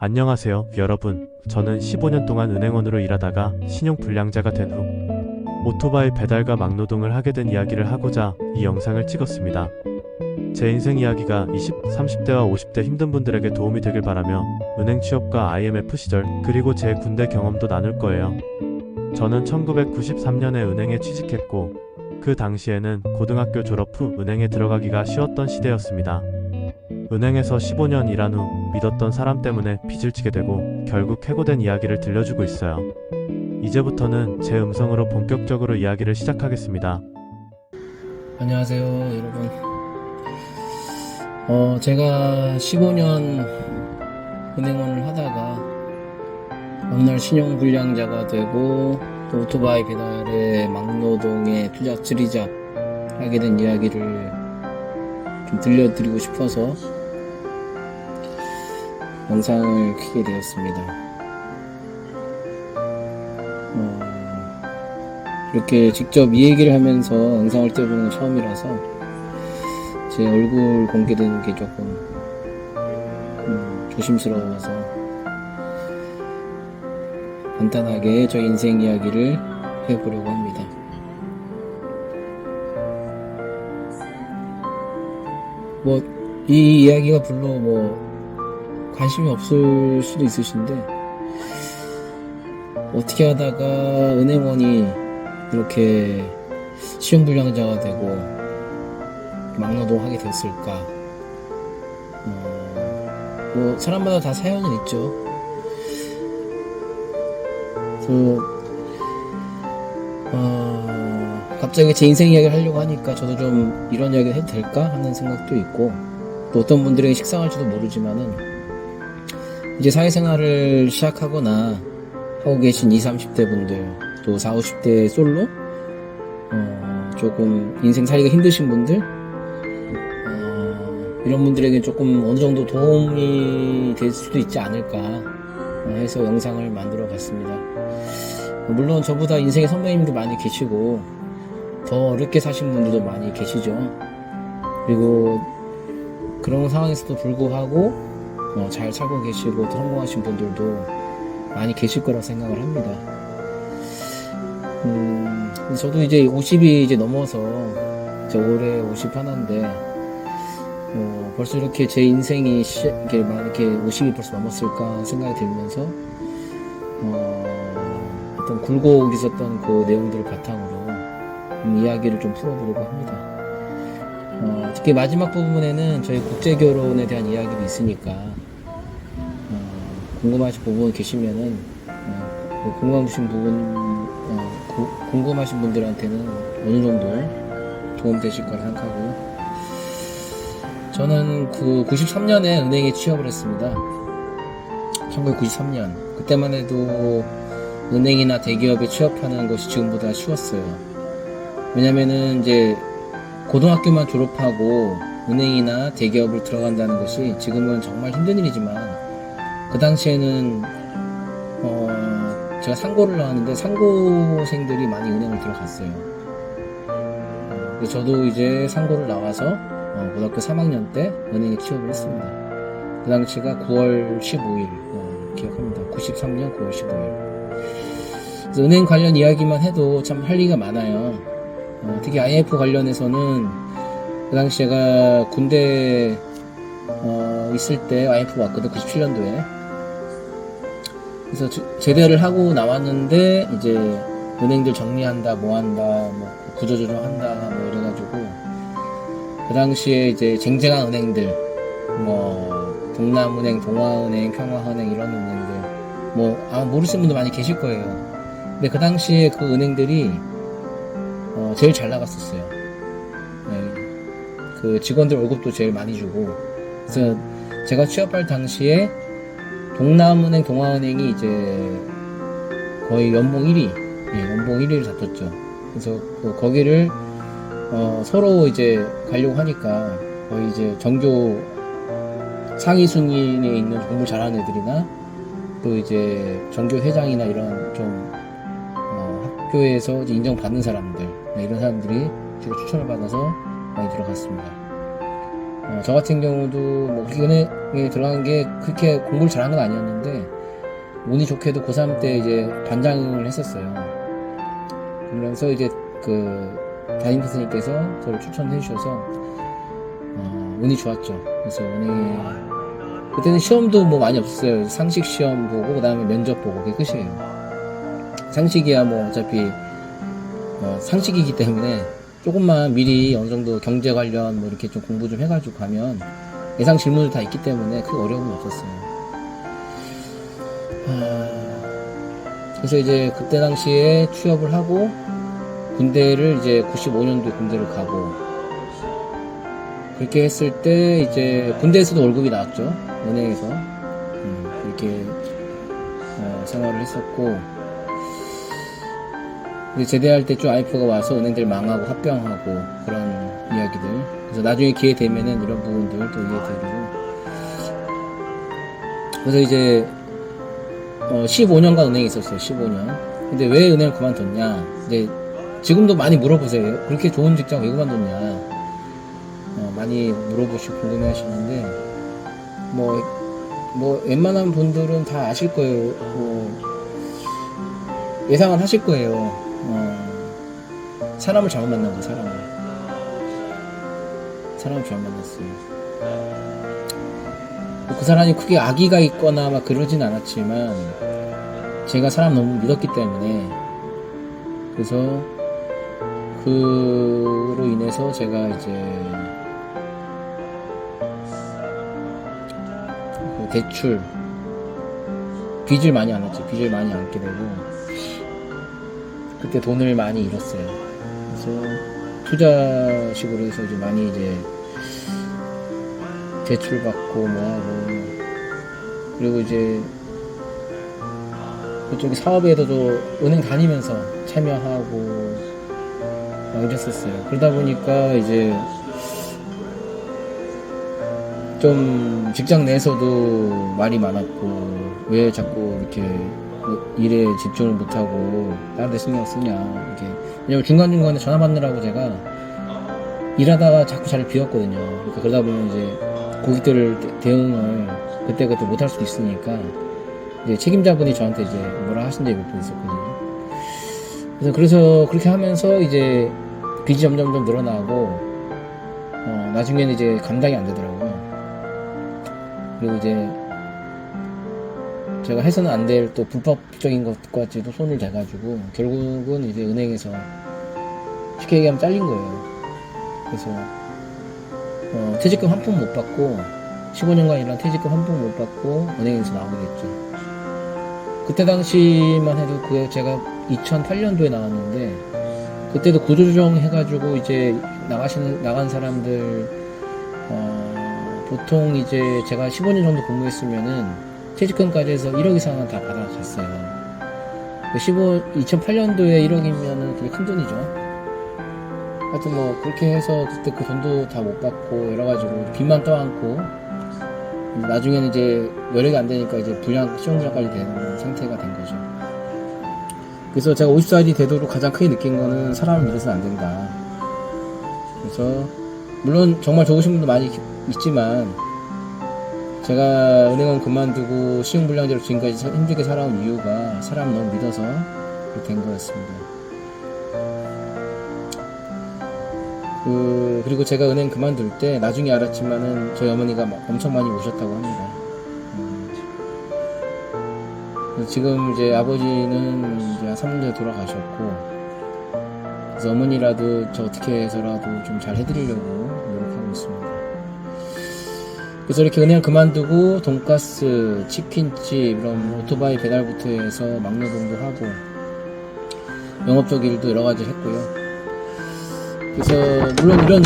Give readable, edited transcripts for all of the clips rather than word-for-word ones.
안녕하세요, 여러분. 저는 15년 동안 은행원으로 일하다가 신용불량자가 된 후 오토바이 배달과 막노동을 하게 된 이야기를 하고자 이 영상을 찍었습니다. 제 인생 이야기가 20, 30대와 50대 힘든 분들에게 도움이 되길 바라며 은행 취업과 IMF 시절 그리고 제 군대 경험도 나눌 거예요. 저는 1993년에 은행에 취직했고 그 당시에는 고등학교 졸업 후 은행에 들어가기가 쉬웠던 시대였습니다. 은행에서 15년 일한 후 믿었던 사람 때문에 빚을 지게 되고 결국 해고된 이야기를 들려주고 있어요. 이제부터는 제 음성으로 본격적으로 이야기를 시작하겠습니다. 안녕하세요, 여러분. 제가 15년 은행원을 하다가 어느 날 신용불량자가 되고 또 오토바이 배달에 막노동에 투잡 쓰리잡 하게 된 이야기를 좀 들려드리고 싶어서 영상을 켜게 되었습니다. 이렇게 직접 이 얘기를 하면서 영상을 띄워보는 건 처음이라서 제 얼굴 공개되는 게 조금 조심스러워서 간단하게 저희 인생 이야기를 해보려고 합니다. 이 이야기가 별로 관심이 없을 수도 있으신데 어떻게 하다가 은행원이 이렇게 신용불량자가 되고 막노동하게 됐을까? 사람마다 다 사연은 있죠. 그래서 갑자기 제 인생 이야기를 하려고 하니까 저도 좀 이런 이야기를 해도 될까 하는 생각도 있고, 또 어떤 분들에게 식상할지도 모르지만은 이제 사회생활을 시작하거나 하고 계신 20, 30대 분들, 또 40, 50대 솔로, 조금 인생 살기가 힘드신 분들, 이런 분들에게 조금 어느 정도 도움이 될 수도 있지 않을까 해서 영상을 만들어 봤습니다. 물론 저보다 인생의 선배님도 많이 계시고 더 어렵게 사신 분들도 많이 계시죠. 그리고 그런 상황에서도 불구하고 잘 살고 계시고 더 성공하신 분들도 많이 계실 거라 생각을 합니다. 저도 이제 50이 이제 넘어서 이제 올해 50 하나인데 벌써 이렇게 제 인생이 이렇게 50이 벌써 넘었을까 생각이 들면서 어떤 굴곡 있었던 그 내용들을 바탕으로 이야기를 좀 풀어보려고 합니다. 특히 마지막 부분에는 저희 국제결혼에 대한 이야기도 있으니까 궁금하신 부분 계시면은 궁금하신 분들한테는 어느 정도 도움되실 거라 생각하고요. 저는 93년에 은행에 취업을 했습니다. 1993년. 그때만 해도 은행이나 대기업에 취업하는 것이 지금보다 쉬웠어요. 왜냐면은 이제 고등학교만 졸업하고 은행이나 대기업을 들어간다는 것이 지금은 정말 힘든 일이지만 그 당시에는 제가 상고를 나왔는데 상고생들이 많이 은행을 들어갔어요. 저도 이제 상고를 나와서 고등학교 3학년 때 은행에 취업을 했습니다. 그 당시가 9월 15일 기억합니다. 93년 9월 15일. 그래서 은행 관련 이야기만 해도 참 할 얘기가 많아요. 특히 IMF 관련해서는 그 당시 제가 군대 있을 때 IMF 왔거든. 97년도에. 그래서 제대를 하고 나왔는데 이제 은행들 정리한다, 뭐한다, 구조조정한다, 이래가지고 그 당시에 이제 쟁쟁한 은행들, 동남은행, 동아은행, 평화은행 이런 은행들, 아마 모르시는 분도 많이 계실 거예요. 근데 그 당시에 그 은행들이 제일 잘 나갔었어요. 네. 그 직원들 월급도 제일 많이 주고. 그래서 제가 취업할 당시에 동남은행, 동아은행이 이제 거의 연봉 1위, 연봉 1위를 다퉜죠. 그래서 거기를 서로 이제 가려고 하니까 거의 이제 전교 상위 순위에 있는 공부 잘하는 애들이나 또 이제 전교 회장이나 이런 좀 학교에서 이제 인정받는 사람들, 이런 사람들이 주로 추천을 받아서 많이 들어갔습니다. 저 같은 경우도 뭐 그렇게 은행에 들어간 게 그렇게 공부를 잘한 건 아니었는데 운이 좋게도 고3 때 이제 반장을 했었어요. 그러면서 이제 그 담임 선생님께서 저를 추천해 주셔서 운이 좋았죠. 그래서 은행에 그때는 시험도 뭐 많이 없었어요. 상식 시험 보고 그 다음에 면접 보고 그게 끝이에요. 상식이야 뭐 어차피 상식이기 때문에 조금만 미리 어느 정도 경제 관련 뭐 이렇게 좀 공부 좀 해가지고 가면 예상 질문이 다 있기 때문에 크게 어려움은 없었어요. 그래서 이제 그때 당시에 취업을 하고 군대를 이제 95년도에 군대를 가고 그렇게 했을 때 이제 군대에서도 월급이 나왔죠. 은행에서 그렇게 생활을 했었고 이제 제대할 때쯤 IMF가 와서 은행들 망하고 합병하고 그런 이야기들. 그래서 나중에 기회 되면은 이런 부분들 또 이해드리고. 그래서 이제 15년간 은행에 있었어요. 15년. 근데 왜 은행을 그만뒀냐? 이제 지금도 많이 물어보세요. 그렇게 좋은 직장 왜 그만뒀냐? 많이 물어보시고 궁금해하시는데 뭐 웬만한 분들은 다 아실 거예요. 예상은 하실 거예요. 사람을 잘못 만난 거예요. 사람을 잘못 만났어요. 그 사람이 크게 악의가 있거나 막 그러진 않았지만 제가 사람 너무 믿었기 때문에 그래서 그로 인해서 제가 이제 그 대출 빚을 많이 안 했죠. 빚을 많이 안게 되고 그때 돈을 많이 잃었어요. 그래서 투자식으로 해서 이제 많이 이제 대출 받고 뭐하고 그리고 이제 그쪽에 사업에도 은행 다니면서 참여하고 막 이랬었어요. 그러다 보니까 이제 좀 직장 내에서도 말이 많았고 왜 자꾸 이렇게 일에 집중을 못하고 다른 데 신경 쓰냐 이렇게. 왜냐면 중간중간에 전화 받느라고 제가 일하다가 자꾸 자리를 비웠거든요. 그러니까 그러다 보면 이제 고객들 대응을 그때그때 못할 수도 있으니까 이제 책임자분이 저한테 이제 뭐라 하신 적이 몇 번 있었거든요. 그래서 그렇게 하면서 이제 빚이 점점 늘어나고 나중에는 이제 감당이 안 되더라고요. 그리고 이제 제가 해서는 안 될 또 불법적인 것까지도 손을 대가지고 결국은 이제 은행에서 쉽게 얘기하면 잘린 거예요. 그래서 퇴직금 한 푼 못 받고 15년간 일한 퇴직금 한 푼 못 받고 은행에서 나오게 됐죠. 그때 당시만 해도 그게 제가 2008년도에 나왔는데 그때도 구조조정 해가지고 이제 나간 사람들 보통 이제 제가 15년 정도 근무했으면은 퇴직금까지 해서 1억 이상은 다 받아갔어요. 2008년도에 1억이면은 그게 큰 돈이죠. 하여튼 뭐 그렇게 해서 그때 그 돈도 다 못 받고 여러가지고 빚만 떠안고 나중에는 이제 여력이 안 되니까 이제 신용불량까지 되는 상태가 된 거죠. 그래서 제가 50살이 되도록 가장 크게 느낀 거는 사람을 믿어서는 안 된다. 그래서 물론 정말 좋으신 분도 많이 있지만 제가 은행원 그만두고 신용불량자로 지금까지 힘들게 살아온 이유가 사람 너무 믿어서 그렇게 된 거였습니다. 그리고 제가 은행 그만둘 때 나중에 알았지만은 저희 어머니가 엄청 많이 오셨다고 합니다. 지금 이제 아버지는 이제 한 3년 전에 돌아가셨고 그래서 어머니라도 저 어떻게 해서라도 좀 잘 해드리려고 노력하고 있습니다. 그래서 이렇게 은행을 그만두고 돈가스, 치킨집, 이런 오토바이 배달부터 해서 막노동도 하고 영업적 일도 여러 가지 했고요. 그래서 물론 이런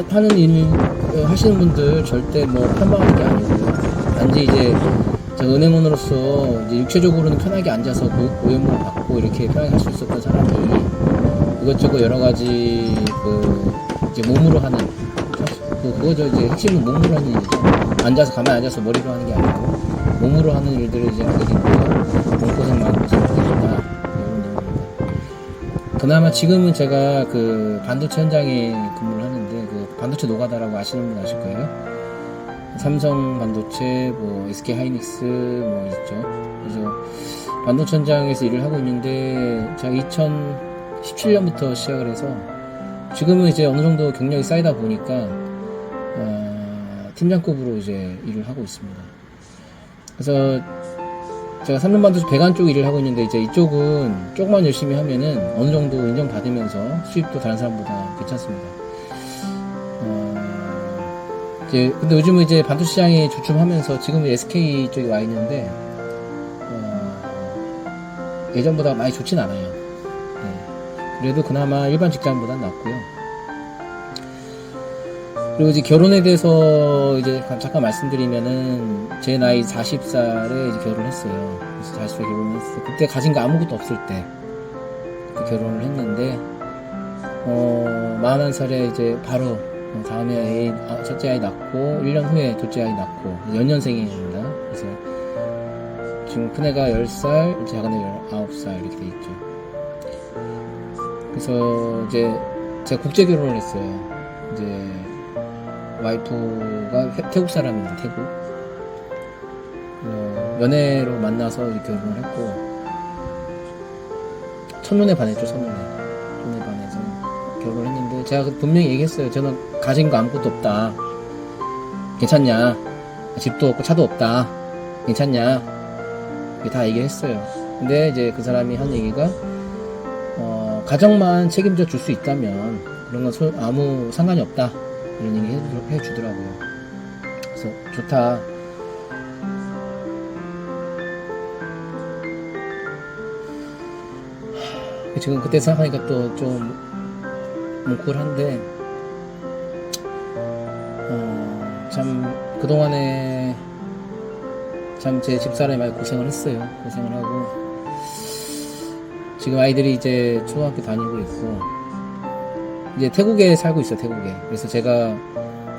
하는 일 하시는 분들 절대 뭐 편박하는 게 아니고요. 단지 이제 제가 은행원으로서 이제 육체적으로는 편하게 앉아서 고용을 받고 이렇게 편하게 할 수 있었던 사람이 이것저것 여러 가지 이제 몸으로 하는 그거죠. 이제 핵심은 몸으로 하는 일이죠. 가만히 앉아서 머리로 하는 게 아니고 몸으로 하는 일들을 이제 하게 되고요. 몸고생 마음고생 하게 된다. 이런 내용입니다. 그나마 지금은 제가 그 반도체 현장에 근무를 하는데 그 반도체 노가다라고 아시는 분 아실 거예요. 삼성 반도체, 뭐 SK 하이닉스 뭐 있죠. 그래서 반도체 현장에서 일을 하고 있는데 제가 2017년부터 시작을 해서 지금은 이제 어느 정도 경력이 쌓이다 보니까 팀장급으로 이제 일을 하고 있습니다. 그래서 제가 3년 반도체 배관 쪽 일을 하고 있는데 이제 이쪽은 조금만 열심히 하면은 어느 정도 인정받으면서 수입도 다른 사람보다 괜찮습니다. 이제 근데 요즘은 이제 반도체 시장이 주춤하면서 지금 SK 쪽에 와 있는데 예전보다 많이 좋진 않아요. 네. 그래도 그나마 일반 직장보다 낫고요. 그리고 이제 결혼에 대해서 이제 잠깐 말씀드리면은 제 나이 40살에 이제 결혼을 했어요. 그래서 40살에 결혼을 했어요. 그때 가진 거 아무것도 없을 때 결혼을 했는데 41살에 이제 바로 다음에 첫째 아이 낳고 1년 후에 둘째 아이 낳고 연년생입니다. 그래서 지금 큰애가 10살, 작은애 19살 이렇게 돼 있죠. 그래서 이제 제가 국제 결혼을 했어요. 이제 와이프가 태국 사람입니다. 태국. 연애로 만나서 결혼을 했고 첫눈에 반했죠. 첫눈에 반해서 결혼을 했는데 제가 분명히 얘기했어요. 저는 가진 거 아무것도 없다. 괜찮냐? 집도 없고 차도 없다. 괜찮냐? 다 얘기했어요. 근데 이제 그 사람이 한 얘기가 가정만 책임져 줄 수 있다면 그런 건 아무 상관이 없다. 이런 얘기 해주더라고요. 그래서 좋다. 지금 그때 생각하니까 또 좀 뭉클한데 참 그동안에 참 제 집사람이 많이 고생을 했어요. 고생을 하고 지금 아이들이 이제 초등학교 다니고 있고 이제 태국에 살고 있어요. 태국에. 그래서 제가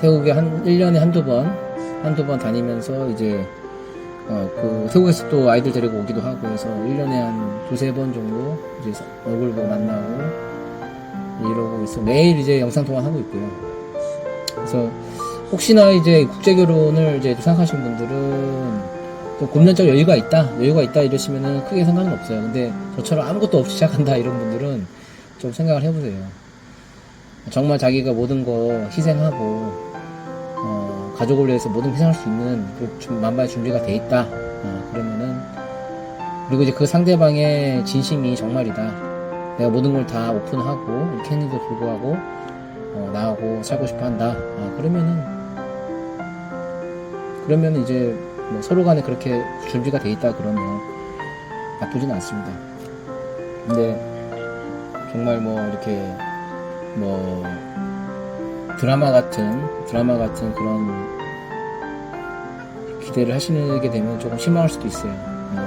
태국에 1년에 한두 번 다니면서 이제 그 태국에서 또 아이들 데리고 오기도 하고 해서 1년에 한 두세 번 정도 이제 얼굴 보고 만나고 이러고 있어. 매일 이제 영상 통화하고 있고요. 그래서 혹시나 이제 국제 결혼을 이제 생각하신 분들은 좀 금전적 여유가 있다 이러시면은 크게 상관은 없어요. 근데 저처럼 아무것도 없이 시작한다 이런 분들은 좀 생각을 해보세요. 정말 자기가 모든 거 희생하고 가족을 위해서 모든 거 희생할 수 있는 그 만반의 준비가 돼 있다. 그러면은 그리고 이제 그 상대방의 진심이 정말이다. 내가 모든 걸 다 오픈하고 이렇게 했는데도 불구하고 나하고 살고 싶어한다. 그러면 이제 뭐 서로 간에 그렇게 준비가 돼 있다 그러면 나쁘진 않습니다. 근데 정말 뭐 이렇게 뭐 드라마 같은 그런 기대를 하시게 되면 조금 실망할 수도 있어요.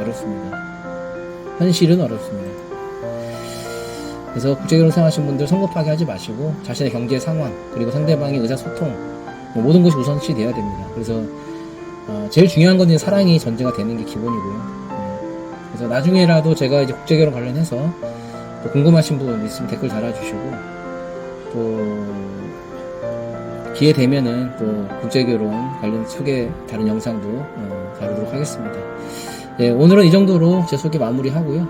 어렵습니다. 현실은 어렵습니다. 그래서 국제결혼 생각하시는 분들 성급하게 하지 마시고 자신의 경제 상황 그리고 상대방의 의사소통 모든 것이 우선시 돼야 됩니다. 그래서 제일 중요한 건 사랑이 전제가 되는 게 기본이고요. 그래서 나중에라도 제가 이제 국제결혼 관련해서 또 궁금하신 분 있으면 댓글 달아주시고 또 기회 되면은 또 국제결혼 관련 소개 다른 영상도 다루도록 하겠습니다. 예, 오늘은 이 정도로 제 소개 마무리하고요.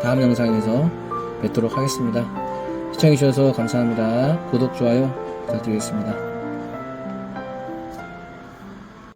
다음 영상에서 뵙도록 하겠습니다. 시청해주셔서 감사합니다. 구독, 좋아요 부탁드리겠습니다.